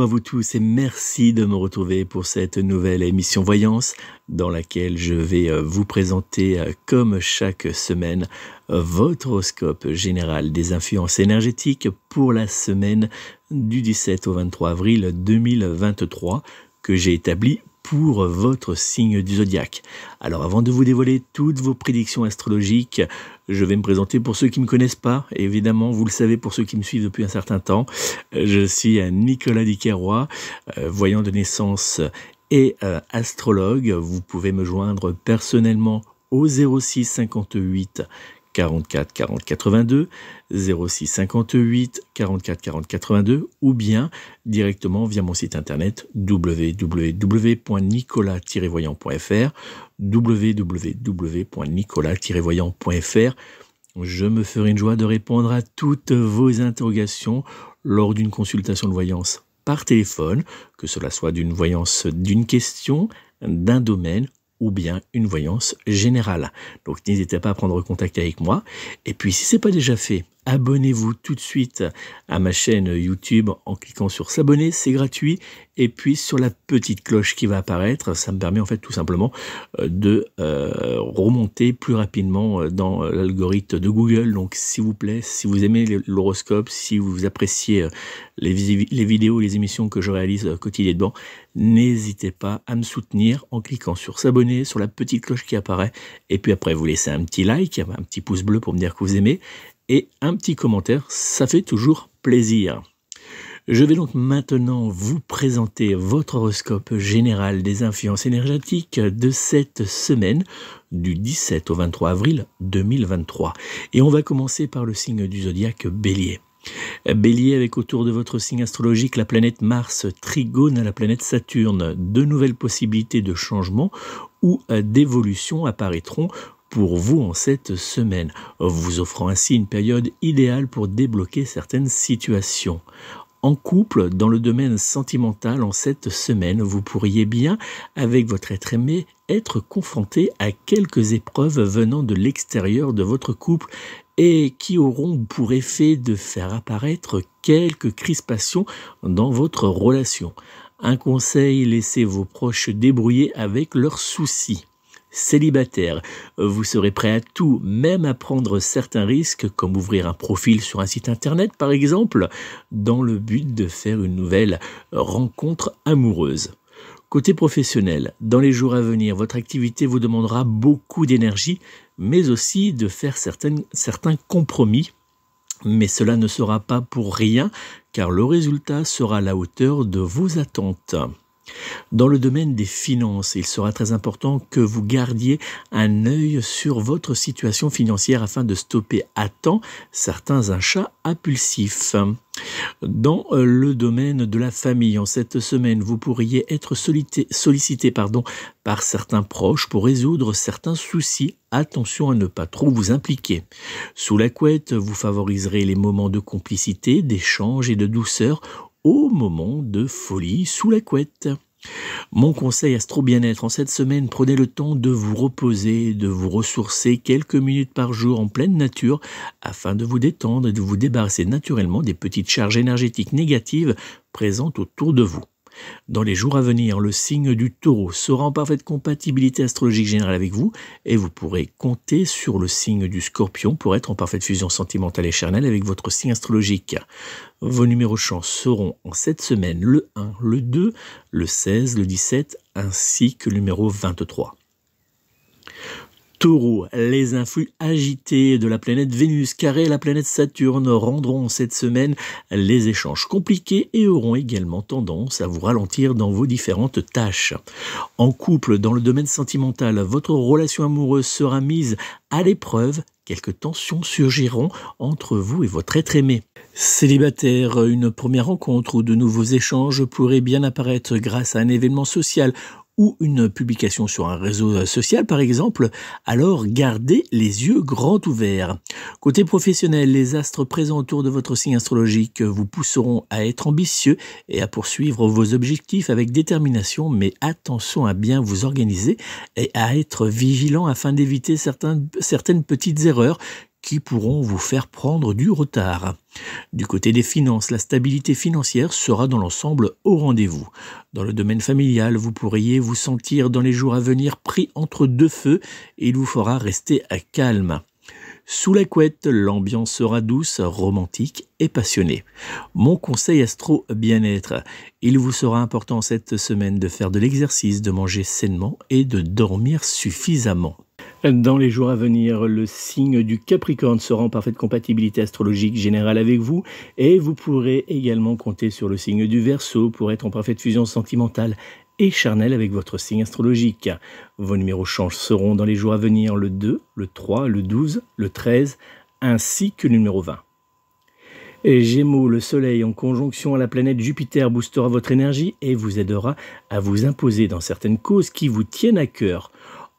Bonjour à vous tous et merci de me retrouver pour cette nouvelle émission Voyance dans laquelle je vais vous présenter comme chaque semaine votre horoscope général des influences énergétiques pour la semaine du 17 au 23 avril 2023 que j'ai établi pour votre signe du zodiaque. Alors avant de vous dévoiler toutes vos prédictions astrologiques, je vais me présenter pour ceux qui ne me connaissent pas. Évidemment, vous le savez pour ceux qui me suivent depuis un certain temps. Je suis Nicolas Diquerrois, voyant de naissance et astrologue. Vous pouvez me joindre personnellement au 06 58 44 40 82, 06 58 44 40 82 ou bien directement via mon site internet www.nicolas-voyant.fr www.nicolas-voyant.fr. Je me ferai une joie de répondre à toutes vos interrogations lors d'une consultation de voyance par téléphone, que cela soit d'une voyance d'une question, d'un domaine ou bien une voyance générale. Donc n'hésitez pas à prendre contact avec moi. Et puis si ce n'est pas déjà fait, abonnez-vous tout de suite à ma chaîne YouTube en cliquant sur s'abonner, c'est gratuit. Et puis sur la petite cloche qui va apparaître, ça me permet en fait tout simplement de remonter plus rapidement dans l'algorithme de Google. Donc s'il vous plaît, si vous aimez l'horoscope, si vous appréciez les vidéos et les émissions que je réalise quotidiennement, n'hésitez pas à me soutenir en cliquant sur s'abonner, sur la petite cloche qui apparaît. Et puis après, vous laissez un petit like, un petit pouce bleu pour me dire que vous aimez. Et un petit commentaire, ça fait toujours plaisir. Je vais donc maintenant vous présenter votre horoscope général des influences énergétiques de cette semaine du 17 au 23 avril 2023. Et on va commencer par le signe du zodiaque Bélier. Bélier, avec autour de votre signe astrologique la planète Mars trigone à la planète Saturne. De nouvelles possibilités de changement ou d'évolution apparaîtront pour vous en cette semaine, vous offrant ainsi une période idéale pour débloquer certaines situations. En couple, dans le domaine sentimental, en cette semaine, vous pourriez bien, avec votre être aimé, être confronté à quelques épreuves venant de l'extérieur de votre couple et qui auront pour effet de faire apparaître quelques crispations dans votre relation. Un conseil, laissez vos proches débrouiller avec leurs soucis. Célibataire, vous serez prêt à tout, même à prendre certains risques, comme ouvrir un profil sur un site internet par exemple, dans le but de faire une nouvelle rencontre amoureuse. Côté professionnel, dans les jours à venir, votre activité vous demandera beaucoup d'énergie, mais aussi de faire certains compromis. Mais cela ne sera pas pour rien, car le résultat sera à la hauteur de vos attentes. Dans le domaine des finances, il sera très important que vous gardiez un œil sur votre situation financière afin de stopper à temps certains achats impulsifs. Dans le domaine de la famille, en cette semaine, vous pourriez être sollicité par certains proches pour résoudre certains soucis. Attention à ne pas trop vous impliquer. Sous la couette, vous favoriserez les moments de complicité, d'échange et de douceur au moment de folie sous la couette. Mon conseil astro bien-être en cette semaine, prenez le temps de vous reposer, de vous ressourcer quelques minutes par jour en pleine nature afin de vous détendre et de vous débarrasser naturellement des petites charges énergétiques négatives présentes autour de vous. Dans les jours à venir, le signe du Taureau sera en parfaite compatibilité astrologique générale avec vous et vous pourrez compter sur le signe du Scorpion pour être en parfaite fusion sentimentale et charnelle avec votre signe astrologique. Vos numéros chance seront en cette semaine le 1, le 2, le 16, le 17 ainsi que le numéro 23. Taureau, les influx agités de la planète Vénus carré à la planète Saturne rendront cette semaine les échanges compliqués et auront également tendance à vous ralentir dans vos différentes tâches. En couple, dans le domaine sentimental, votre relation amoureuse sera mise à l'épreuve. Quelques tensions surgiront entre vous et votre être aimé. Célibataire, une première rencontre ou de nouveaux échanges pourraient bien apparaître grâce à un événement social ou une publication sur un réseau social par exemple, alors gardez les yeux grands ouverts. Côté professionnel, les astres présents autour de votre signe astrologique vous pousseront à être ambitieux et à poursuivre vos objectifs avec détermination, mais attention à bien vous organiser et à être vigilant afin d'éviter certaines petites erreurs qui pourront vous faire prendre du retard. Du côté des finances, la stabilité financière sera dans l'ensemble au rendez-vous. Dans le domaine familial, vous pourriez vous sentir dans les jours à venir pris entre deux feux et il vous faudra rester calme. Sous la couette, l'ambiance sera douce, romantique et passionnée. Mon conseil astro bien-être, il vous sera important cette semaine de faire de l'exercice, de manger sainement et de dormir suffisamment. Dans les jours à venir, le signe du Capricorne sera en parfaite compatibilité astrologique générale avec vous et vous pourrez également compter sur le signe du Verseau pour être en parfaite fusion sentimentale et charnelle avec votre signe astrologique. Vos numéros change seront dans les jours à venir le 2, le 3, le 12, le 13 ainsi que le numéro 20. Et Gémeaux, le soleil en conjonction à la planète Jupiter boostera votre énergie et vous aidera à vous imposer dans certaines causes qui vous tiennent à cœur.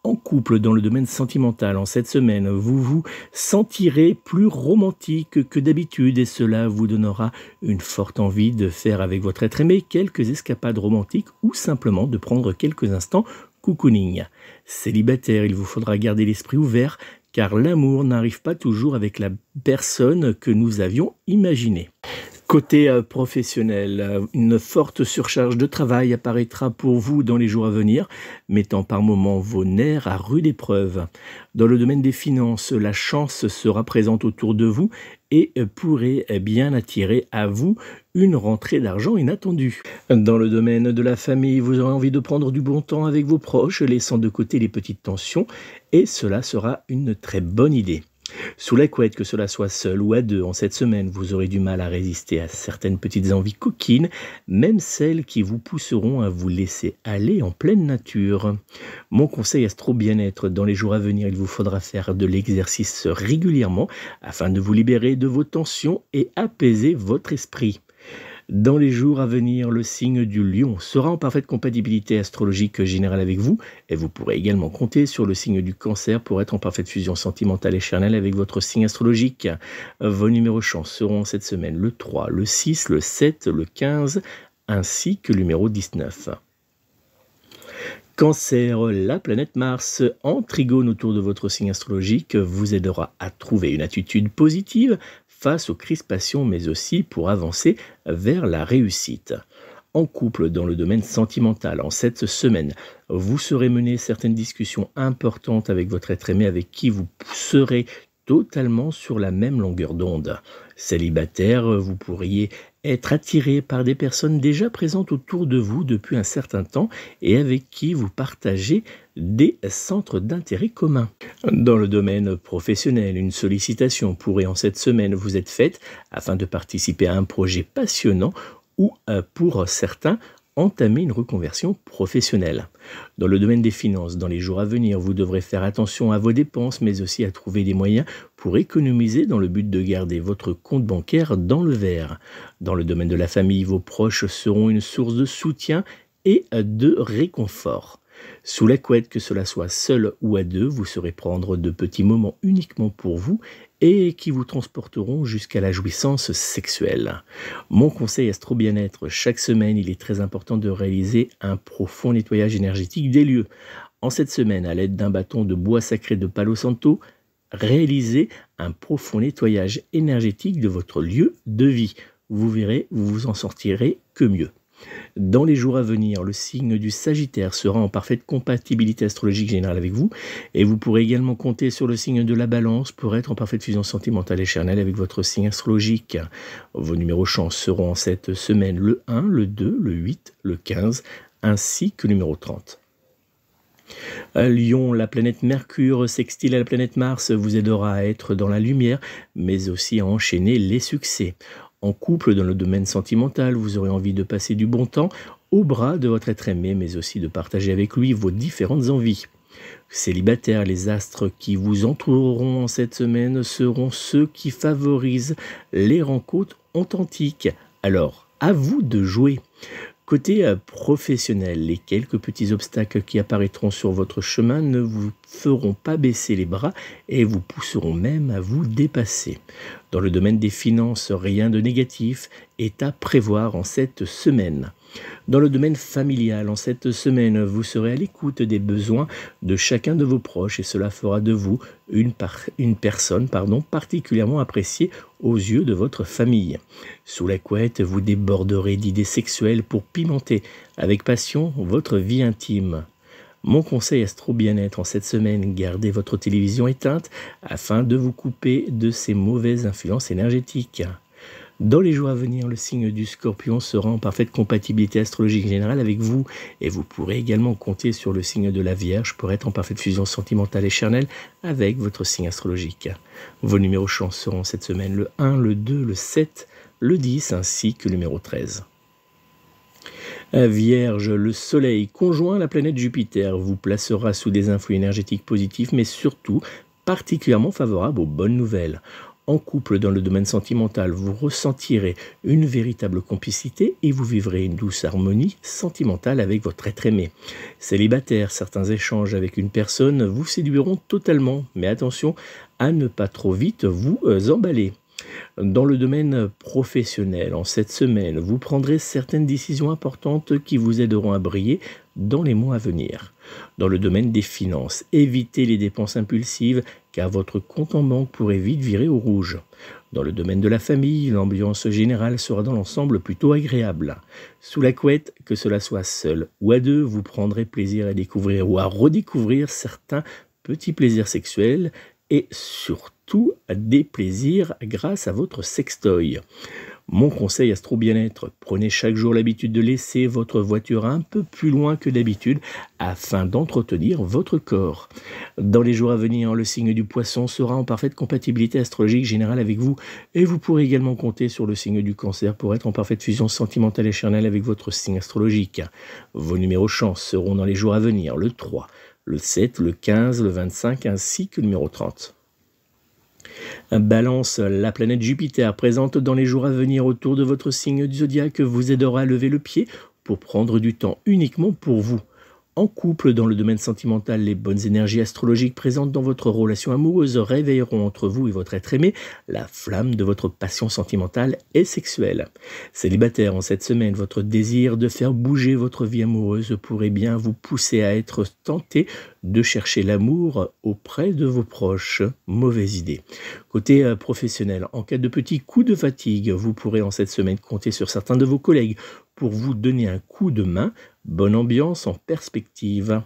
En couple, dans le domaine sentimental, en cette semaine, vous vous sentirez plus romantique que d'habitude et cela vous donnera une forte envie de faire avec votre être aimé quelques escapades romantiques ou simplement de prendre quelques instants cocooning. Célibataire, il vous faudra garder l'esprit ouvert car l'amour n'arrive pas toujours avec la personne que nous avions imaginée. Côté professionnel, une forte surcharge de travail apparaîtra pour vous dans les jours à venir, mettant par moments vos nerfs à rude épreuve. Dans le domaine des finances, la chance sera présente autour de vous et pourrait bien attirer à vous une rentrée d'argent inattendue. Dans le domaine de la famille, vous aurez envie de prendre du bon temps avec vos proches, laissant de côté les petites tensions, et cela sera une très bonne idée. Sous la couette, que cela soit seul ou à deux, en cette semaine, vous aurez du mal à résister à certaines petites envies coquines, même celles qui vous pousseront à vous laisser aller en pleine nature. Mon conseil astro bien-être, dans les jours à venir, il vous faudra faire de l'exercice régulièrement afin de vous libérer de vos tensions et apaiser votre esprit. Dans les jours à venir, le signe du Lion sera en parfaite compatibilité astrologique générale avec vous et vous pourrez également compter sur le signe du Cancer pour être en parfaite fusion sentimentale et charnelle avec votre signe astrologique. Vos numéros chance seront cette semaine le 3, le 6, le 7, le 15 ainsi que le numéro 19. Cancer, la planète Mars en trigone autour de votre signe astrologique vous aidera à trouver une attitude positive face aux crispations mais aussi pour avancer vers la réussite. En couple, dans le domaine sentimental, en cette semaine, vous saurez mener certaines discussions importantes avec votre être aimé avec qui vous serez totalement sur la même longueur d'onde. Célibataire, vous pourriez être attiré par des personnes déjà présentes autour de vous depuis un certain temps et avec qui vous partagez des centres d'intérêt communs. Dans le domaine professionnel, une sollicitation pourrait en cette semaine vous être faite afin de participer à un projet passionnant ou pour certains entamer une reconversion professionnelle. Dans le domaine des finances, dans les jours à venir, vous devrez faire attention à vos dépenses, mais aussi à trouver des moyens pour économiser dans le but de garder votre compte bancaire dans le vert. Dans le domaine de la famille, vos proches seront une source de soutien et de réconfort. Sous la couette, que cela soit seul ou à deux, vous saurez prendre de petits moments uniquement pour vous et qui vous transporteront jusqu'à la jouissance sexuelle. Mon conseil astro bien-être, chaque semaine, il est très important de réaliser un profond nettoyage énergétique des lieux. En cette semaine, à l'aide d'un bâton de bois sacré de Palo Santo, réalisez un profond nettoyage énergétique de votre lieu de vie. Vous verrez, vous vous en sortirez que mieux. Dans les jours à venir, le signe du Sagittaire sera en parfaite compatibilité astrologique générale avec vous et vous pourrez également compter sur le signe de la Balance pour être en parfaite fusion sentimentale et charnelle avec votre signe astrologique. Vos numéros chance seront en cette semaine le 1, le 2, le 8, le 15 ainsi que le numéro 30. Lion, la planète Mercure sextile à la planète Mars vous aidera à être dans la lumière mais aussi à enchaîner les succès. En couple, dans le domaine sentimental, vous aurez envie de passer du bon temps au bras de votre être aimé, mais aussi de partager avec lui vos différentes envies. Célibataire, les astres qui vous entoureront en cette semaine seront ceux qui favorisent les rencontres authentiques. Alors, à vous de jouer. Côté professionnel, les quelques petits obstacles qui apparaîtront sur votre chemin ne vous feront pas baisser les bras et vous pousseront même à vous dépasser. Dans le domaine des finances, rien de négatif est à prévoir en cette semaine. Dans le domaine familial, en cette semaine, vous serez à l'écoute des besoins de chacun de vos proches et cela fera de vous une personne particulièrement appréciée aux yeux de votre famille. Sous la couette, vous déborderez d'idées sexuelles pour pimenter avec passion votre vie intime. Mon conseil Astro Bien-être en cette semaine, gardez votre télévision éteinte afin de vous couper de ces mauvaises influences énergétiques. Dans les jours à venir, le signe du Scorpion sera en parfaite compatibilité astrologique générale avec vous et vous pourrez également compter sur le signe de la Vierge pour être en parfaite fusion sentimentale et charnelle avec votre signe astrologique. Vos numéros chance seront cette semaine le 1, le 2, le 7, le 10 ainsi que le numéro 13. Vierge, le Soleil conjoint à la planète Jupiter vous placera sous des influx énergétiques positifs, mais surtout particulièrement favorables aux bonnes nouvelles. En couple, dans le domaine sentimental, vous ressentirez une véritable complicité et vous vivrez une douce harmonie sentimentale avec votre être aimé. Célibataire, certains échanges avec une personne vous séduiront totalement, mais attention à ne pas trop vite vous emballer. Dans le domaine professionnel, en cette semaine, vous prendrez certaines décisions importantes qui vous aideront à briller dans les mois à venir. Dans le domaine des finances, évitez les dépenses impulsives car votre compte en banque pourrait vite virer au rouge. Dans le domaine de la famille, l'ambiance générale sera dans l'ensemble plutôt agréable. Sous la couette, que cela soit seul ou à deux, vous prendrez plaisir à découvrir ou à redécouvrir certains petits plaisirs sexuels et surtout des plaisirs grâce à votre sextoy. Mon conseil Astro Bien-être, prenez chaque jour l'habitude de laisser votre voiture un peu plus loin que d'habitude afin d'entretenir votre corps. Dans les jours à venir, le signe du Poisson sera en parfaite compatibilité astrologique générale avec vous et vous pourrez également compter sur le signe du Cancer pour être en parfaite fusion sentimentale et charnelle avec votre signe astrologique. Vos numéros chance seront dans les jours à venir le 3, le 7, le 15, le 25 ainsi que le numéro 30. Balance, la planète Jupiter présente dans les jours à venir autour de votre signe du zodiaque vous aidera à lever le pied pour prendre du temps uniquement pour vous. En couple, dans le domaine sentimental, les bonnes énergies astrologiques présentes dans votre relation amoureuse réveilleront entre vous et votre être aimé la flamme de votre passion sentimentale et sexuelle. Célibataire, en cette semaine, votre désir de faire bouger votre vie amoureuse pourrait bien vous pousser à être tenté de chercher l'amour auprès de vos proches. Mauvaise idée. Côté professionnel, en cas de petits coups de fatigue, vous pourrez en cette semaine compter sur certains de vos collègues pour vous donner un coup de main. Bonne ambiance en perspective.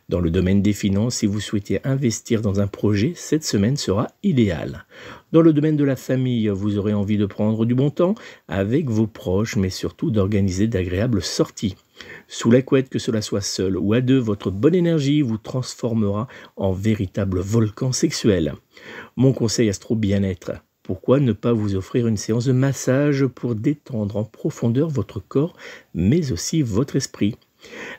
Dans le domaine des finances, si vous souhaitez investir dans un projet, cette semaine sera idéale. Dans le domaine de la famille, vous aurez envie de prendre du bon temps avec vos proches, mais surtout d'organiser d'agréables sorties. Sous la couette, que cela soit seul ou à deux, votre bonne énergie vous transformera en véritable volcan sexuel. Mon conseil Astro Bien-être. Pourquoi ne pas vous offrir une séance de massage pour détendre en profondeur votre corps, mais aussi votre esprit?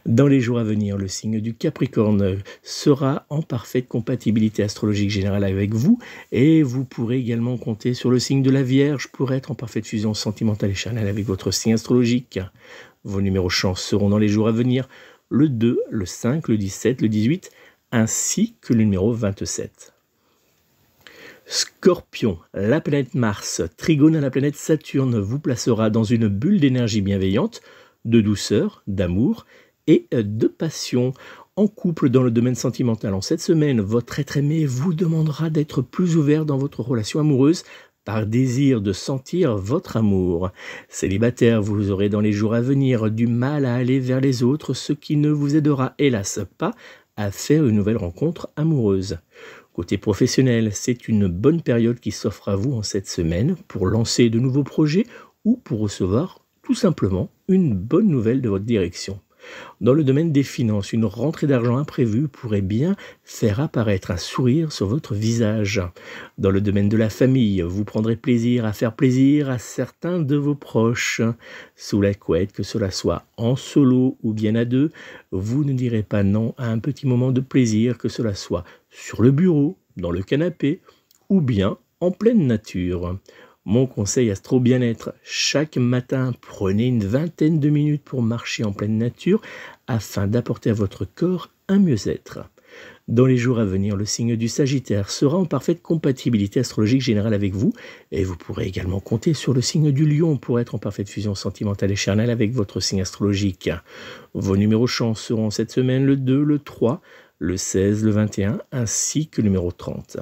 Dans les jours à venir, le signe du Capricorne sera en parfaite compatibilité astrologique générale avec vous et vous pourrez également compter sur le signe de la Vierge pour être en parfaite fusion sentimentale et charnelle avec votre signe astrologique. Vos numéros chance seront dans les jours à venir le 2, le 5, le 17, le 18 ainsi que le numéro 27. Scorpion, la planète Mars, trigone à la planète Saturne, vous placera dans une bulle d'énergie bienveillante, de douceur, d'amour et de passion. En couple, dans le domaine sentimental, en cette semaine, votre être aimé vous demandera d'être plus ouvert dans votre relation amoureuse par désir de sentir votre amour. Célibataire, vous aurez dans les jours à venir du mal à aller vers les autres, ce qui ne vous aidera hélas pas à faire une nouvelle rencontre amoureuse. Côté professionnel, c'est une bonne période qui s'offre à vous en cette semaine pour lancer de nouveaux projets ou pour recevoir tout simplement une bonne nouvelle de votre direction. Dans le domaine des finances, une rentrée d'argent imprévue pourrait bien faire apparaître un sourire sur votre visage. Dans le domaine de la famille, vous prendrez plaisir à faire plaisir à certains de vos proches. Sous la couette, que cela soit en solo ou bien à deux, vous ne direz pas non à un petit moment de plaisir, que cela soit sur le bureau, dans le canapé ou bien en pleine nature. Mon conseil Astro Bien-être, chaque matin, prenez une vingtaine de minutes pour marcher en pleine nature afin d'apporter à votre corps un mieux-être. Dans les jours à venir, le signe du Sagittaire sera en parfaite compatibilité astrologique générale avec vous et vous pourrez également compter sur le signe du Lion pour être en parfaite fusion sentimentale et charnelle avec votre signe astrologique. Vos numéros chance seront cette semaine le 2, le 3, le 16, le 21 ainsi que le numéro 30.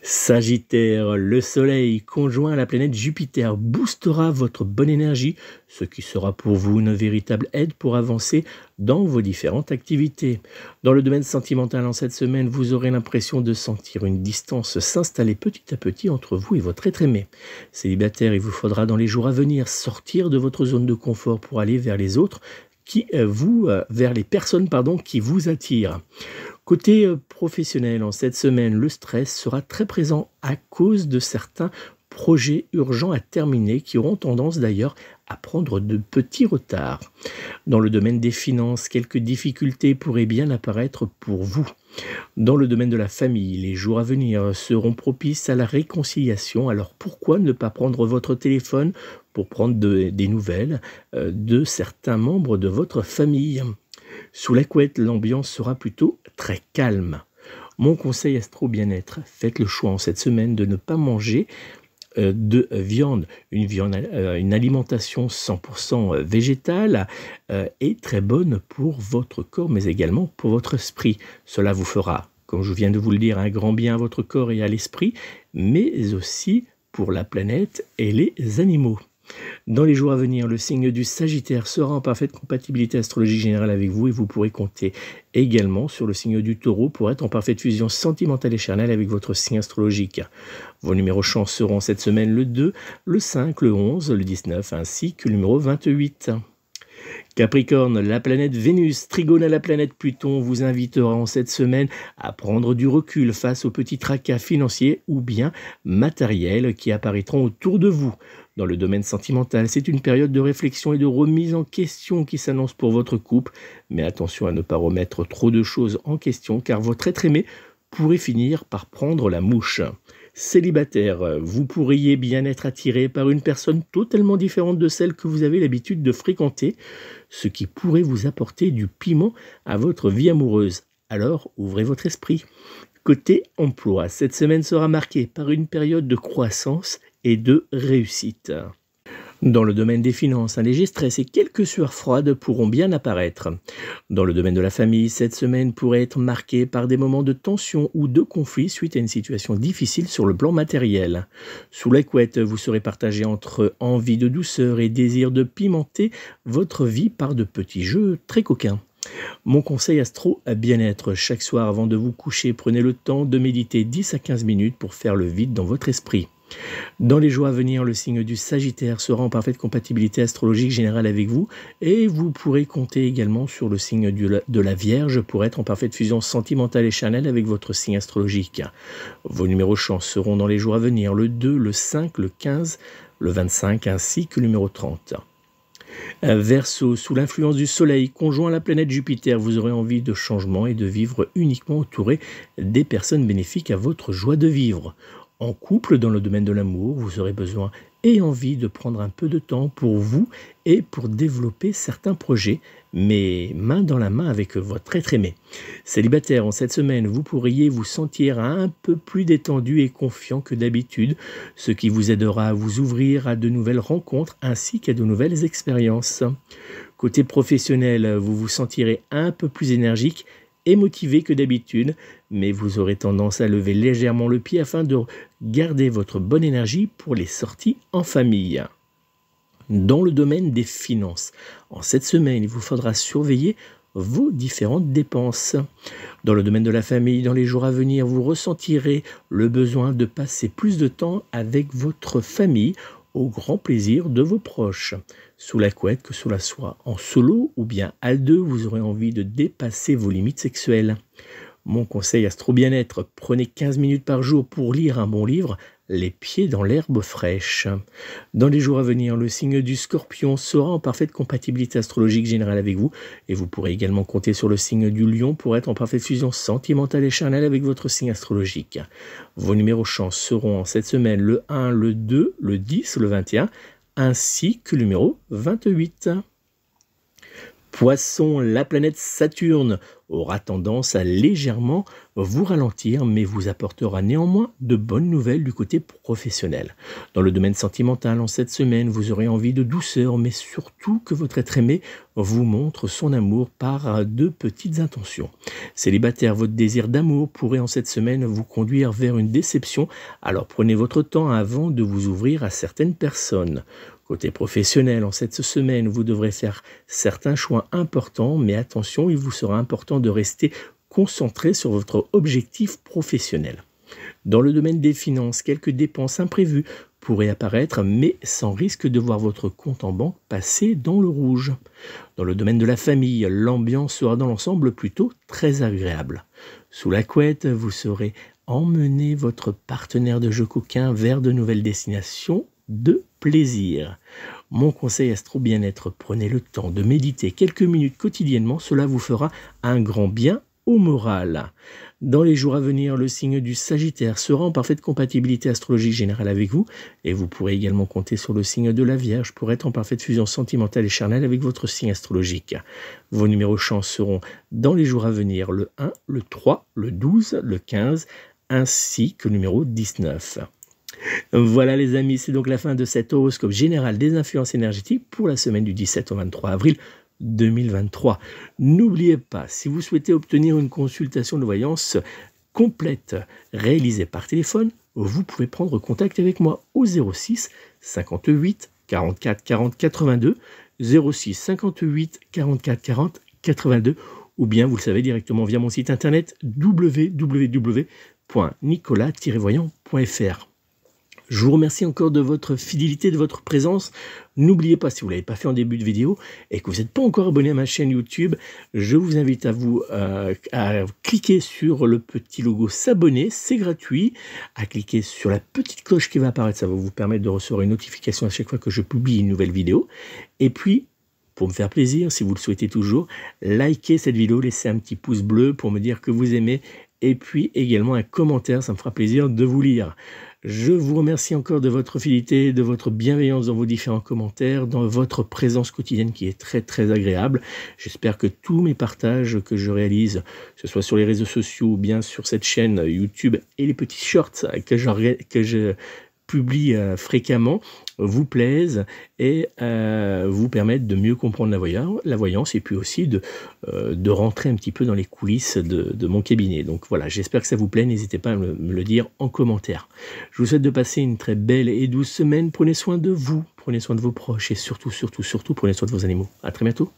Sagittaire, le soleil conjoint à la planète Jupiter boostera votre bonne énergie, ce qui sera pour vous une véritable aide pour avancer dans vos différentes activités. Dans le domaine sentimental en cette semaine, vous aurez l'impression de sentir une distance s'installer petit à petit entre vous et votre être aimé. Célibataire, il vous faudra dans les jours à venir sortir de votre zone de confort pour aller vers les autres vers les personnes qui vous attirent. Côté professionnel, en cette semaine, le stress sera très présent à cause de certains projets urgents à terminer qui auront tendance d'ailleurs à prendre de petits retards. Dans le domaine des finances, quelques difficultés pourraient bien apparaître pour vous. Dans le domaine de la famille, les jours à venir seront propices à la réconciliation, alors pourquoi ne pas prendre votre téléphone pour prendre des nouvelles de certains membres de votre famille ? Sous la couette, l'ambiance sera plutôt très calme. Mon conseil astro bien-être, faites le choix en cette semaine de ne pas manger de viande. Une alimentation 100% végétale est très bonne pour votre corps, mais également pour votre esprit. Cela vous fera, comme je viens de vous le dire, un grand bien à votre corps et à l'esprit, mais aussi pour la planète et les animaux. Dans les jours à venir, le signe du Sagittaire sera en parfaite compatibilité astrologique générale avec vous et vous pourrez compter également sur le signe du Taureau pour être en parfaite fusion sentimentale et charnelle avec votre signe astrologique. Vos numéros chance seront cette semaine le 2, le 5, le 11, le 19 ainsi que le numéro 28. Capricorne, la planète Vénus, trigone à la planète Pluton, vous invitera en cette semaine à prendre du recul face aux petits tracas financiers ou bien matériels qui apparaîtront autour de vous. Dans le domaine sentimental, c'est une période de réflexion et de remise en question qui s'annonce pour votre couple, mais attention à ne pas remettre trop de choses en question car votre être aimé pourrait finir par prendre la mouche. Célibataire, vous pourriez bien être attiré par une personne totalement différente de celle que vous avez l'habitude de fréquenter, ce qui pourrait vous apporter du piment à votre vie amoureuse. Alors, ouvrez votre esprit. Côté emploi, cette semaine sera marquée par une période de croissance et de réussite. Dans le domaine des finances, un léger stress et quelques sueurs froides pourront bien apparaître. Dans le domaine de la famille, cette semaine pourrait être marquée par des moments de tension ou de conflit suite à une situation difficile sur le plan matériel. Sous la couette, vous serez partagé entre envie de douceur et désir de pimenter votre vie par de petits jeux très coquins. Mon conseil astro à bien-être, chaque soir avant de vous coucher, prenez le temps de méditer 10 à 15 minutes pour faire le vide dans votre esprit. Dans les jours à venir, le signe du Sagittaire sera en parfaite compatibilité astrologique générale avec vous et vous pourrez compter également sur le signe de la Vierge pour être en parfaite fusion sentimentale et charnelle avec votre signe astrologique. Vos numéros chance seront dans les jours à venir le 2, le 5, le 15, le 25 ainsi que le numéro 30. Verseau, sous l'influence du soleil conjoint à la planète Jupiter, vous aurez envie de changement et de vivre uniquement entouré des personnes bénéfiques à votre joie de vivre. En couple, dans le domaine de l'amour, vous aurez besoin et envie de prendre un peu de temps pour vous et pour développer certains projets, mais main dans la main avec votre être aimé. Célibataire, en cette semaine, vous pourriez vous sentir un peu plus détendu et confiant que d'habitude, ce qui vous aidera à vous ouvrir à de nouvelles rencontres ainsi qu'à de nouvelles expériences. Côté professionnel, vous vous sentirez un peu plus énergique et motivé que d'habitude, mais vous aurez tendance à lever légèrement le pied afin de garder votre bonne énergie pour les sorties en famille. Dans le domaine des finances, en cette semaine, il vous faudra surveiller vos différentes dépenses. Dans le domaine de la famille, dans les jours à venir, vous ressentirez le besoin de passer plus de temps avec votre famille au grand plaisir de vos proches. Sous la couette, que cela soit en solo ou bien à deux, vous aurez envie de dépasser vos limites sexuelles. Mon conseil astro bien-être, prenez 15 minutes par jour pour lire un bon livre, les pieds dans l'herbe fraîche. Dans les jours à venir, le signe du Scorpion sera en parfaite compatibilité astrologique générale avec vous et vous pourrez également compter sur le signe du Lion pour être en parfaite fusion sentimentale et charnelle avec votre signe astrologique. Vos numéros chance seront en cette semaine le 1, le 2, le 10, le 21 ainsi que le numéro 28. Poisson, la planète Saturne aura tendance à légèrement vous ralentir, mais vous apportera néanmoins de bonnes nouvelles du côté professionnel. Dans le domaine sentimental, en cette semaine, vous aurez envie de douceur, mais surtout que votre être aimé vous montre son amour par de petites intentions. Célibataire, votre désir d'amour pourrait en cette semaine vous conduire vers une déception, alors prenez votre temps avant de vous ouvrir à certaines personnes. Côté professionnel, en cette semaine, vous devrez faire certains choix importants, mais attention, il vous sera important de rester concentré sur votre objectif professionnel. Dans le domaine des finances, quelques dépenses imprévues pourraient apparaître, mais sans risque de voir votre compte en banque passer dans le rouge. Dans le domaine de la famille, l'ambiance sera dans l'ensemble plutôt très agréable. Sous la couette, vous saurez emmener votre partenaire de jeu coquin vers de nouvelles destinations de plaisir. Mon conseil Astro Bien-être, prenez le temps de méditer quelques minutes quotidiennement, cela vous fera un grand bien au moral. Dans les jours à venir, le signe du Sagittaire sera en parfaite compatibilité astrologique générale avec vous, et vous pourrez également compter sur le signe de la Vierge pour être en parfaite fusion sentimentale et charnelle avec votre signe astrologique. Vos numéros chance seront dans les jours à venir le 1, le 3, le 12, le 15, ainsi que le numéro 19. Voilà les amis, c'est donc la fin de cet horoscope général des influences énergétiques pour la semaine du 17 au 23 avril 2023. N'oubliez pas, si vous souhaitez obtenir une consultation de voyance complète réalisée par téléphone, vous pouvez prendre contact avec moi au 06 58 44 40 82, 06 58 44 40 82, ou bien vous le savez directement via mon site internet www.nicolas-voyant.fr. Je vous remercie encore de votre fidélité, de votre présence. N'oubliez pas, si vous ne l'avez pas fait en début de vidéo et que vous n'êtes pas encore abonné à ma chaîne YouTube, je vous invite à cliquer sur le petit logo s'abonner, c'est gratuit, à cliquer sur la petite cloche qui va apparaître, ça va vous permettre de recevoir une notification à chaque fois que je publie une nouvelle vidéo. Et puis, pour me faire plaisir, si vous le souhaitez toujours, likez cette vidéo, laissez un petit pouce bleu pour me dire que vous aimez, et puis également un commentaire, ça me fera plaisir de vous lire. Je vous remercie encore de votre fidélité, de votre bienveillance dans vos différents commentaires, dans votre présence quotidienne qui est très très agréable. J'espère que tous mes partages que je réalise, que ce soit sur les réseaux sociaux ou bien sur cette chaîne YouTube et les petits shorts que je publie fréquemment, vous plaisent et vous permettent de mieux comprendre la voyance et puis aussi de rentrer un petit peu dans les coulisses de mon cabinet. Donc voilà, j'espère que ça vous plaît, n'hésitez pas à me le dire en commentaire. Je vous souhaite de passer une très belle et douce semaine, prenez soin de vous, prenez soin de vos proches et surtout, surtout, surtout, prenez soin de vos animaux. À très bientôt.